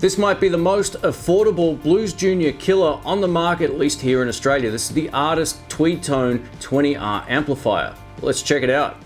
This might be the most affordable Blues Junior killer on the market, at least here in Australia. This is the Artist TweedTone 20R amplifier. Let's check it out.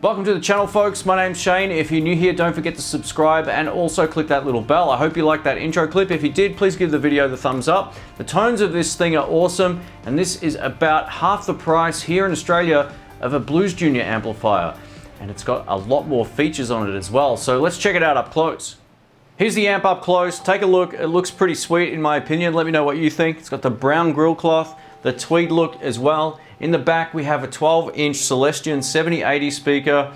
Welcome to the channel, folks. My name's Shane. If you're new here, don't forget to subscribe and also click that little bell. I hope you liked that intro clip. If you did, please give the video the thumbs up. The tones of this thing are awesome, and this is about half the price here in Australia of a Blues Junior amplifier, and it's got a lot more features on it as well. So let's check it out up close. Here's the amp up close. Take a look. It looks pretty sweet in my opinion. Let me know what you think. It's got the brown grill cloth, the tweed look as well. In the back we have a 12-inch Celestion 7080 speaker,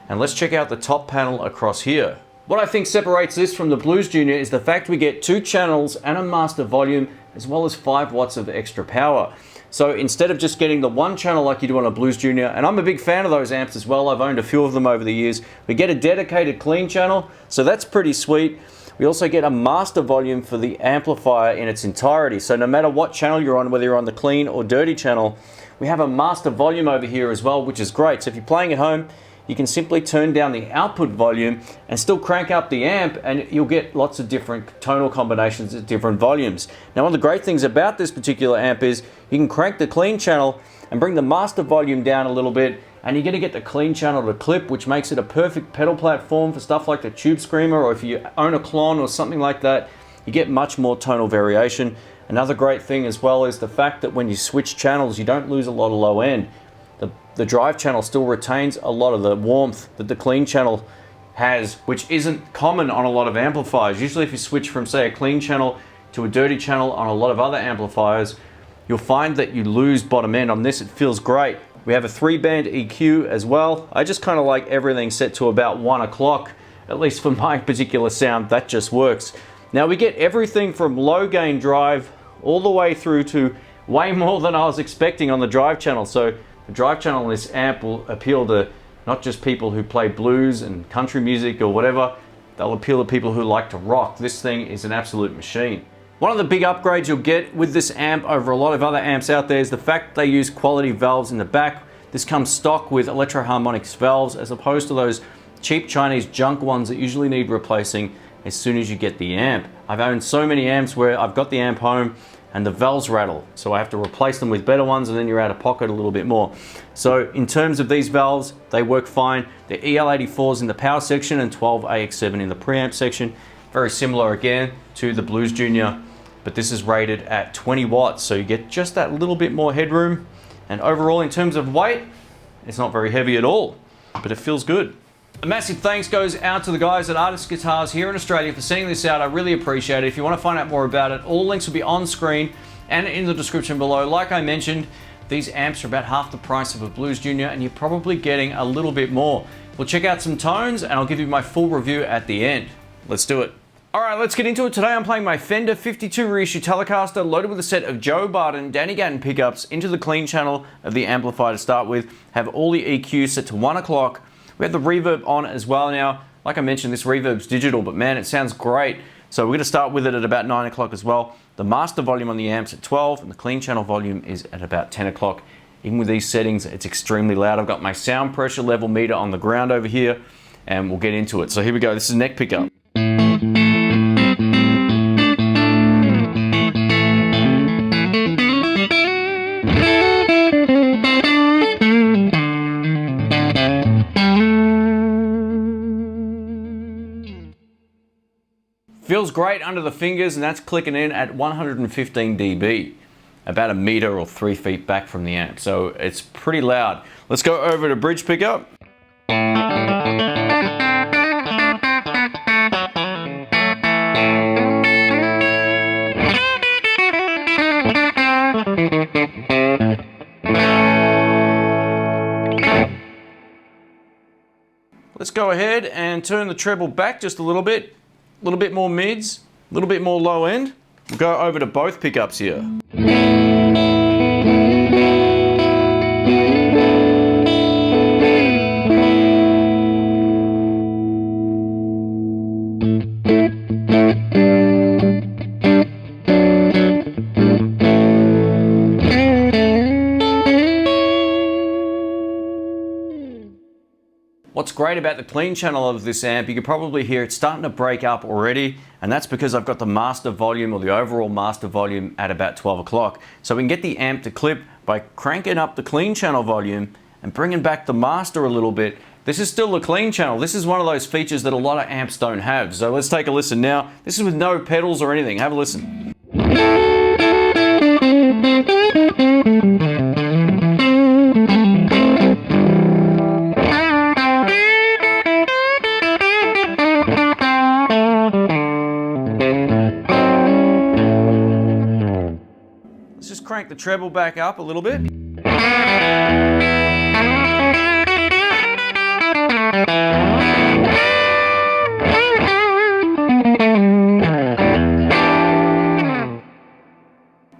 and let's check out the top panel across here. What I think separates this from the Blues Junior is the fact we get 2 channels and a master volume, as well as 5 watts of extra power. So instead of just getting the 1 channel like you do on a Blues Junior, and I'm a big fan of those amps as well, I've owned a few of them over the years, we get a dedicated clean channel, so that's pretty sweet. We also get a master volume for the amplifier in its entirety, so no matter what channel you're on, whether you're on the clean or dirty channel, we have a master volume over here as well, which is great. So if you're playing at home, you can simply turn down the output volume and still crank up the amp, and you'll get lots of different tonal combinations at different volumes. Now, one of the great things about this particular amp is you can crank the clean channel and bring the master volume down a little bit, and you're going to get the clean channel to clip, which makes it a perfect pedal platform for stuff like the Tube Screamer, or if you own a Klon or something like that, you get much more tonal variation. Another great thing as well is the fact that when you switch channels, you don't lose a lot of low end. The drive channel still retains a lot of the warmth that the clean channel has, which isn't common on a lot of amplifiers. Usually if you switch from, say, a clean channel to a dirty channel on a lot of other amplifiers, you'll find that you lose bottom end. On this, it feels great. We have a 3-band EQ as well. I just kind of like everything set to about 1 o'clock, at least for my particular sound. That just works. Now we get everything from low gain drive all the way through to way more than I was expecting on the drive channel. So the drive channel on this amp will appeal to not just people who play blues and country music or whatever, they'll appeal to people who like to rock. This thing is an absolute machine. One of the big upgrades you'll get with this amp over a lot of other amps out there is the fact they use quality valves in the back. This comes stock with Electro-Harmonix valves, as opposed to those cheap Chinese junk ones that usually need replacing as soon as you get the amp. I've owned so many amps where I've got the amp home and the valves rattle, so I have to replace them with better ones, and then you're out of pocket a little bit more. So in terms of these valves, they work fine. They're EL84s in the power section and 12AX7 in the preamp section. Very similar again to the Blues Junior, but this is rated at 20 watts, so you get just that little bit more headroom. And overall, in terms of weight, it's not very heavy at all, but it feels good. A massive thanks goes out to the guys at Artist Guitars here in Australia for sending this out. I really appreciate it. If you want to find out more about it, all links will be on screen and in the description below. Like I mentioned, these amps are about half the price of a Blues Junior, and you're probably getting a little bit more. We'll check out some tones and I'll give you my full review at the end. Let's do it. All right, let's get into it. Today I'm playing my Fender 52 reissue Telecaster, loaded with a set of Joe Barton Danny Gatton pickups into the clean channel of the amplifier to start with. Have all the EQ set to 1 o'clock. We have the reverb on as well now. Like I mentioned, this reverb's digital, but man, it sounds great. So we're going to start with it at about 9 o'clock as well. The master volume on the amp's at 12 and the clean channel volume is at about 10 o'clock. Even with these settings, it's extremely loud. I've got my sound pressure level meter on the ground over here and we'll get into it. So here we go. This is neck pickup. Feels great under the fingers, and that's clicking in at 115 dB, about a meter or 3 feet back from the amp. So it's pretty loud. Let's go over to bridge pickup. Let's go ahead and turn the treble back just a little bit more mids, a little bit more low end. We'll go over to both pickups here. What's great about the clean channel of this amp, you can probably hear it's starting to break up already, and that's because I've got the master volume, or the overall master volume, at about 12 o'clock. So we can get the amp to clip by cranking up the clean channel volume and bringing back the master a little bit. This is still the clean channel. This is one of those features that a lot of amps don't have. So let's take a listen now. This is with no pedals or anything. Have a listen. Crank the treble back up a little bit.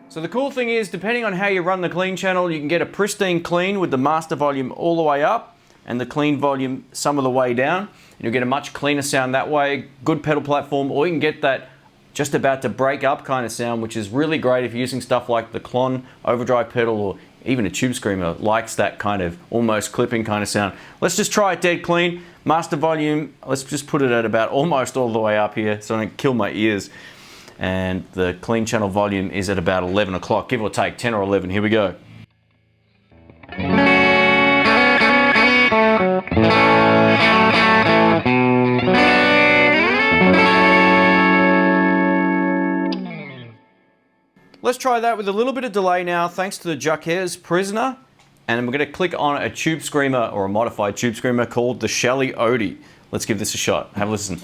So the cool thing is, depending on how you run the clean channel, you can get a pristine clean with the master volume all the way up and the clean volume some of the way down. And you'll get a much cleaner sound that way, good pedal platform, or you can get that just about to break up kind of sound, which is really great if you're using stuff like the Klon overdrive pedal, or even a tube screamer likes that kind of almost clipping kind of sound. Let's just try it dead clean. Master volume, let's just put it at about almost all the way up here so I don't kill my ears. And the clean channel volume is at about 11 o'clock, give or take 10 or 11. Here we go. Let's try that with a little bit of delay now, thanks to the Jacquez Prisoner. And we're going to click on a tube screamer, or a modified tube screamer called the Shelly Odie. Let's give this a shot. Have a listen.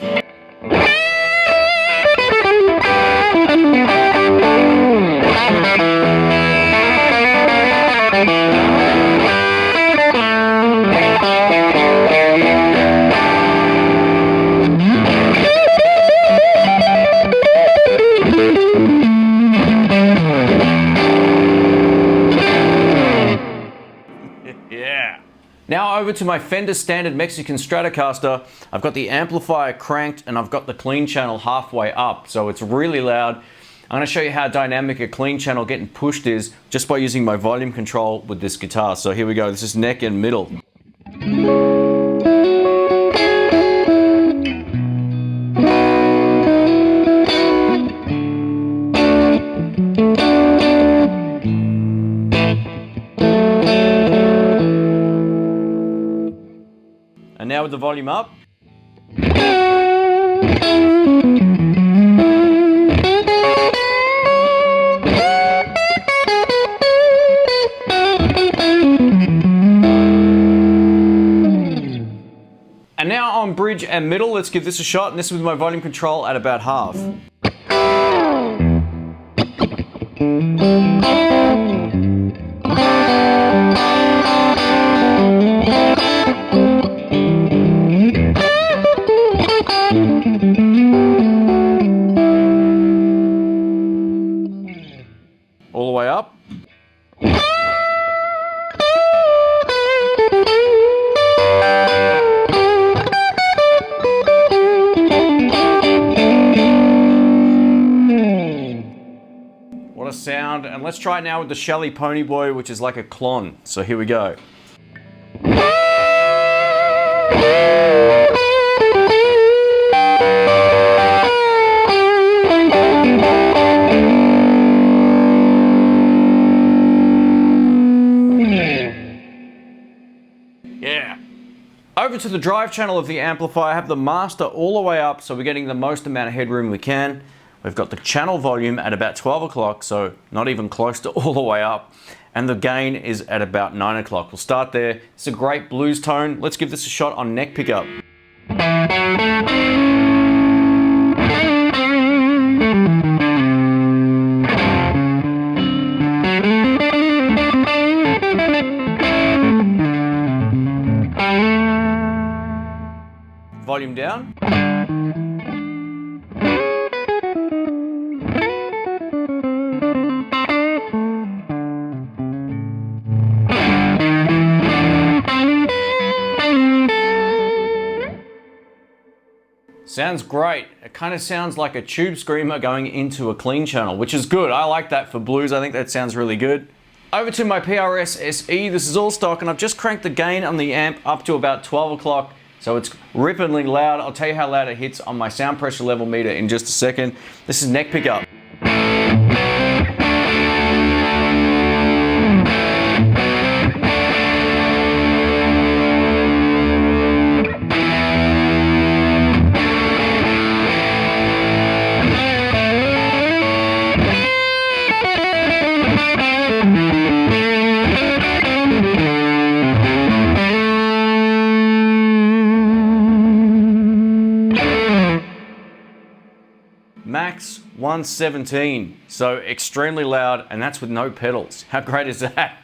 Now over to my Fender standard Mexican Stratocaster. I've got the amplifier cranked and I've got the clean channel halfway up, so it's really loud. I'm going to show you how dynamic a clean channel getting pushed is just by using my volume control with this guitar. So here we go, this is neck and middle. And now with the volume up. And now on bridge and middle, let's give this a shot, and this is with my volume control at about half. All the way up. What a sound. And let's try it now with the Shelly Pony Boy, which is like a Klon. So here we go. Yeah. Over to the drive channel of the amplifier. I have the master all the way up, so we're getting the most amount of headroom we can. We've got the channel volume at about 12 o'clock, so not even close to all the way up. And the gain is at about 9 o'clock. We'll start there. It's a great blues tone. Let's give this a shot on neck pickup. Volume down. Sounds great. It kind of sounds like a tube screamer going into a clean channel, which is good. I like that for blues. I think that sounds really good. Over to my PRS SE. This is all stock, and I've just cranked the gain on the amp up to about 12 o'clock. So it's rippingly loud. I'll tell you how loud it hits on my sound pressure level meter in just a second. This is neck pickup. Max 117, so extremely loud, and that's with no pedals. How great is that?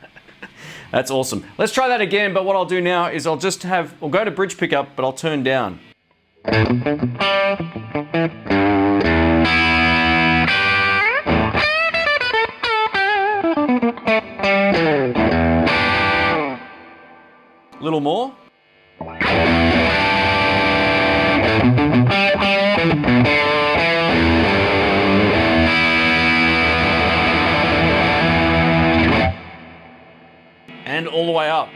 That's awesome. Let's try that again, but what I'll do now is we'll go to bridge pickup, but I'll turn down. A little more. And all the way up.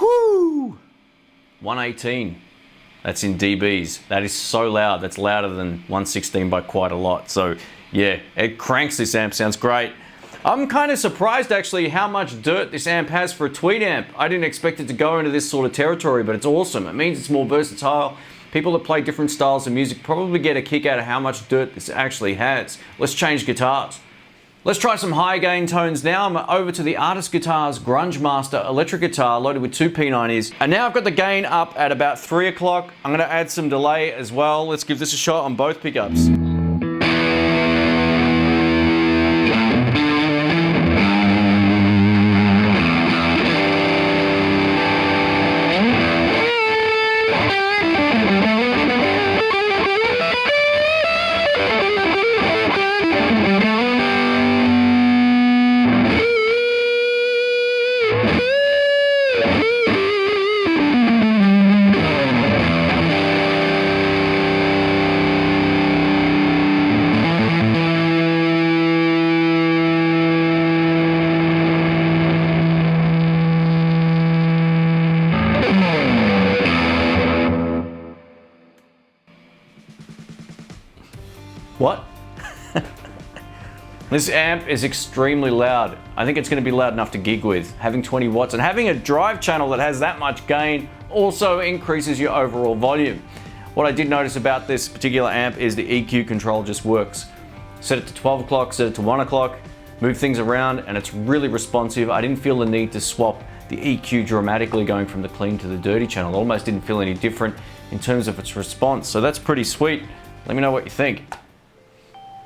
Whoo! 118. That's in dBs. That is so loud. That's louder than 116 by quite a lot. So yeah, it cranks. This amp sounds great. I'm kind of surprised actually how much dirt this amp has for a Tweed amp. I didn't expect it to go into this sort of territory, but it's awesome. It means it's more versatile. People that play different styles of music probably get a kick out of how much dirt this actually has. Let's change guitars. Let's try some high gain tones now. I'm over to the Artist Guitars Grunge Master electric guitar loaded with two P90s. And now I've got the gain up at about 3 o'clock. I'm gonna add some delay as well. Let's give this a shot on both pickups. What? This amp is extremely loud. I think it's going to be loud enough to gig with. Having 20 watts and having a drive channel that has that much gain also increases your overall volume. What I did notice about this particular amp is the EQ control just works. Set it to 12 o'clock, set it to 1 o'clock, move things around, and it's really responsive. I didn't feel the need to swap the EQ dramatically going from the clean to the dirty channel. It almost didn't feel any different in terms of its response. So that's pretty sweet. Let me know what you think.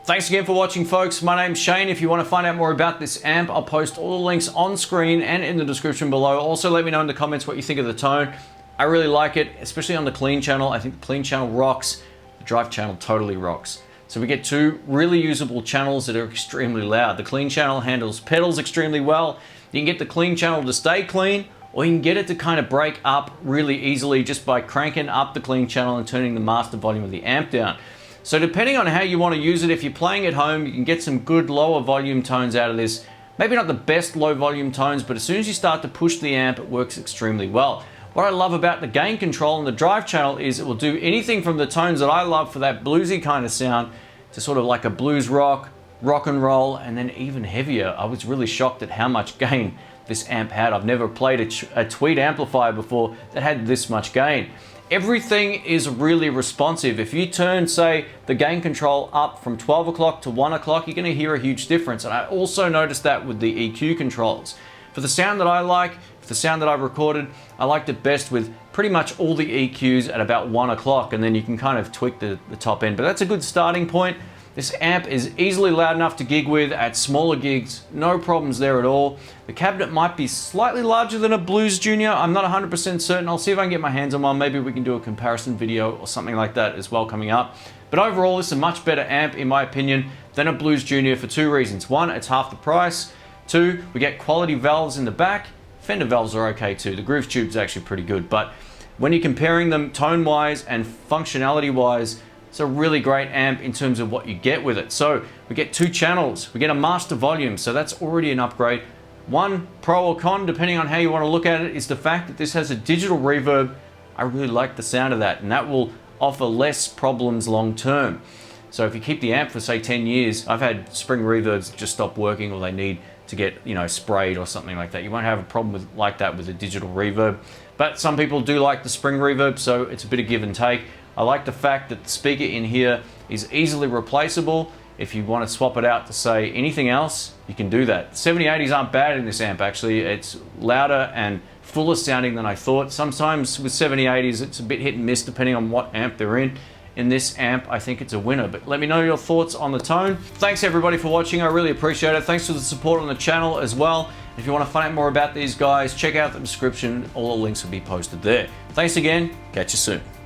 Thanks again for watching, folks. My name's Shane. If you want to find out more about this amp, I'll post all the links on screen and in the description below. Also, let me know in the comments what you think of the tone. I really like it, especially on the clean channel. I think the clean channel rocks. The drive channel totally rocks. So we get two really usable channels that are extremely loud. The clean channel handles pedals extremely well. You can get the clean channel to stay clean, or you can get it to kind of break up really easily just by cranking up the clean channel and turning the master volume of the amp down. So depending on how you want to use it, if you're playing at home, you can get some good lower volume tones out of this. Maybe not the best low volume tones, but as soon as you start to push the amp, it works extremely well. What I love about the gain control and the drive channel is it will do anything from the tones that I love for that bluesy kind of sound to sort of like a blues rock, rock and roll, and then even heavier. I was really shocked at how much gain this amp had. I've never played a Tweed amplifier before that had this much gain. Everything is really responsive. If you turn, say, the gain control up from 12 o'clock to 1 o'clock, you're gonna hear a huge difference. And I also noticed that with the EQ controls. For the sound that I like, for the sound that I've recorded, I liked it best with pretty much all the EQs at about 1 o'clock, and then you can kind of tweak the top end. But that's a good starting point. This amp is easily loud enough to gig with at smaller gigs, no problems there at all. The cabinet might be slightly larger than a Blues Junior. I'm not 100% certain. I'll see if I can get my hands on one. Maybe we can do a comparison video or something like that as well coming up. But overall, this is a much better amp, in my opinion, than a Blues Junior for two reasons. One, it's half the price. Two, we get quality valves in the back. Fender valves are okay too. The groove tube's actually pretty good. But when you're comparing them tone-wise and functionality-wise, it's a really great amp in terms of what you get with it. So we get two channels, we get a master volume, so that's already an upgrade. One pro or con, depending on how you want to look at it, is the fact that this has a digital reverb. I really like the sound of that, and that will offer less problems long term. So if you keep the amp for say 10 years, I've had spring reverbs just stop working, or they need to get, you know, sprayed or something like that. You won't have a problem with like that with a digital reverb. But some people do like the spring reverb, so it's a bit of give and take. I like the fact that the speaker in here is easily replaceable. If you want to swap it out to say anything else, you can do that. 7080s aren't bad in this amp actually. It's louder and fuller sounding than I thought. Sometimes with 7080s it's a bit hit and miss depending on what amp they're in. In this amp, I think it's a winner, but let me know your thoughts on the tone. Thanks everybody for watching, I really appreciate it. Thanks for the support on the channel as well. If you want to find out more about these guys, check out the description. All the links will be posted there. Thanks again, catch you soon.